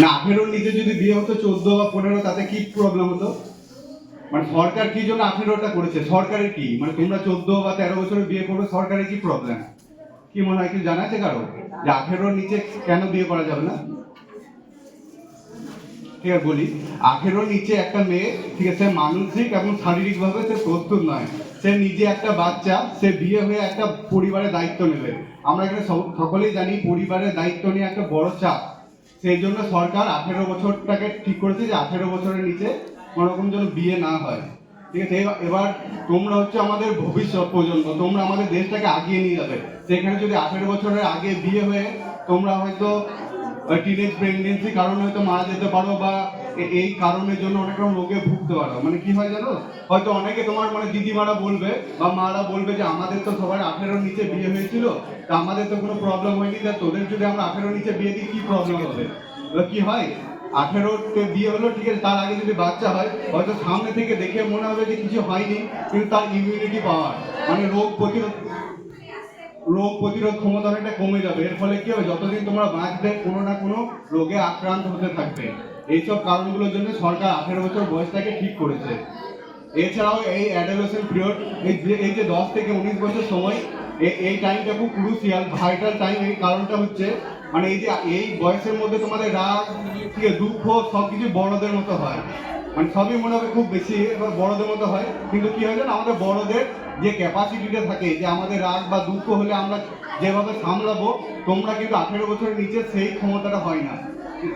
মানে 18-র নিচে যদি বিয়ে হতো 14 বা 15, তাতে কি প্রবলেম হতো? মানে সরকার কি জন্য 18টা করেছে? সরকারের কি মানে তোমরা 14 বা 13 বছরে বিয়ে করবে, সরকারের কি প্রবলেম? কি মনে হয়, কি জানা আছে কারো যে 18-র নিচে কেন বিয়ে করা যাবে না? ঠিক আছে বলি, 18-র নিচে একটা মেয়ে, ঠিক আছে, মানসিক এবং শারীরিকভাবে সে প্রস্তুত নয়। সে নিজে একটা বাচ্চা, সে বিয়ে হয়ে একটা পরিবারের দায়িত্ব নেবে। আমরা এখানে সকলেই জানি পরিবারের দায়িত্ব নিয়ে একটা বড় চাপ। সেই জন্য সরকার 18 বছরটাকে ঠিক করেছে যে 18 বছরের নিচে কোনোরকম যেন বিয়ে না হয়। ঠিক আছে, এবার তোমরা হচ্ছে আমাদের ভবিষ্যৎ প্রজন্ম, তোমরা আমাদের দেশটাকে আগিয়ে নিয়ে যাবে। সেখানে যদি 18 বছরের আগে বিয়ে হয়ে তোমরা হয়তো টিনেজ প্রেগনেন্সি কারণে হয়তো মারা যেতে পারো, বা এই কারণের জন্য অনেক রকম রোগে ভুগতে পারো। মানে কি হয় জানো, হয়তো অনেকে তোমার মানে দিদিমারা বলবে বা মারা বলবে যে আমাদের তো সবার 18-র নিচে বিয়ে হয়েছিল, তা আমাদের তো কোনো প্রবলেম হয়নি, তা তোদের যদি আমরা 18-র নিচে বিয়ে দিই কি প্রবলেম হবে? এবার কি হয়, 18-তে বিয়ে হলো, ঠিক আছে, তার আগে যদি বাচ্চা হয়, হয়তো সামনে থেকে দেখে মনে হবে যে কিছু হয়নি, কিন্তু তার ইমিউনিটি পাওয়ার মানে রোগ প্রতিরোধ ক্ষমতা অনেকটা কমে যাবে। এর ফলে কি হবে, যতদিন তোমরা বাঁচবে কোনো না কোনো রোগে আক্রান্ত হতে থাকবে। এইসব কারণগুলোর জন্য সরকার 18 বছর বয়সটাকে ঠিক করেছে। এছাড়াও এই অ্যাডোলেসেন্ট পিরিয়ড, এই যে 10 থেকে 19 বছর সময়, এই টাইমটা খুব ক্রুশিয়াল ভাইটাল টাইম। এই কারণটা হচ্ছে মানে এই যে এই বয়সের মধ্যে তোমাদের রাগ, ঠিক আছে, দুঃখ সবকিছু বড়দের মতো হয়। মানে সবই মনে হবে খুব বেশি এবার বড়দের মতো হয়, কিন্তু কি হয় জানো, আমাদের বড়দের যে ক্যাপাসিটিটা থাকে যে আমাদের রাগ বা দুঃখ হলে আমরা যেভাবে সামলাবো, তোমরা কিন্তু 18 বছরের নিচে সেই ক্ষমতাটা হয় না,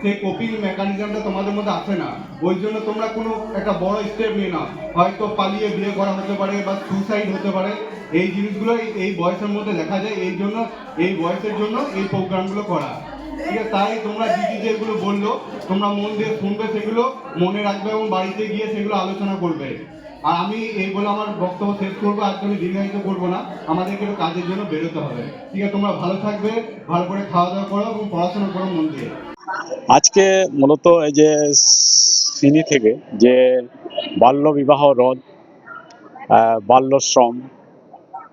সেই কোপিং মেকানিজমটা তোমাদের মধ্যে আসে না। ওই জন্য তোমরা কোনো একটা বড় স্টেপ নিয়ে নাও, হয়তো পালিয়ে বিয়ে করা হতে পারে বা সুসাইড হতে পারে। এই জিনিসগুলো এই বয়সের মধ্যে দেখা যায়, এই জন্য এই বয়সের জন্য এই প্রোগ্রামগুলো করা। ঠিক আছে, তাই তোমরা দিদি যেগুলো বললো তোমরা মন দিয়ে শুনবে, সেগুলো মনে রাখবে এবং বাড়িতে গিয়ে সেগুলো আলোচনা করবে। আর আমি এই বলে আমার বক্তব্য শেষ করবো, আজকে আমি দীর্ঘায়িত করবো না, আমাদেরকে একটু কাজের জন্য বেরোতে হবে। ঠিক আছে, তোমরা ভালো থাকবে, ভালো করে খাওয়া দাওয়া করো এবং পড়াশোনা করো মন দিয়ে। আজকে মূলত এই যে সিনি থেকে যে বাল্য বিবাহ রোধ, বাল্যশ্রম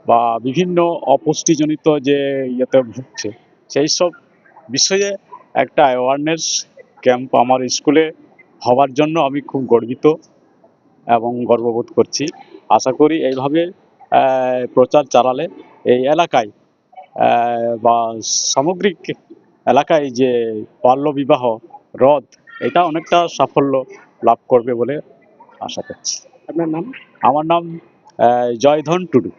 বা বিভিন্ন অপুষ্টিজনিত যে ইয়েতে ভুগছে, সেই সব বিষয়ে একটা অ্যাওয়ারনেস ক্যাম্প আমার স্কুলে হওয়ার জন্য আমি খুব গর্বিত এবং গর্ববোধ করছি। আশা করি এইভাবে প্রচার চালালে এই এলাকায় বা সামগ্রিক এলাকায় যে বাল্যবিবাহ রোধ, এটা অনেকটা সাফল্য লাভ করবে বলে আশা করছি। আপনার নাম? আমার নাম জয়ধন টুডু,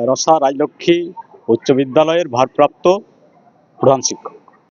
রসা রাজলক্ষ্মী উচ্চ বিদ্যালয়ের ভারপ্রাপ্ত প্রধান শিক্ষক।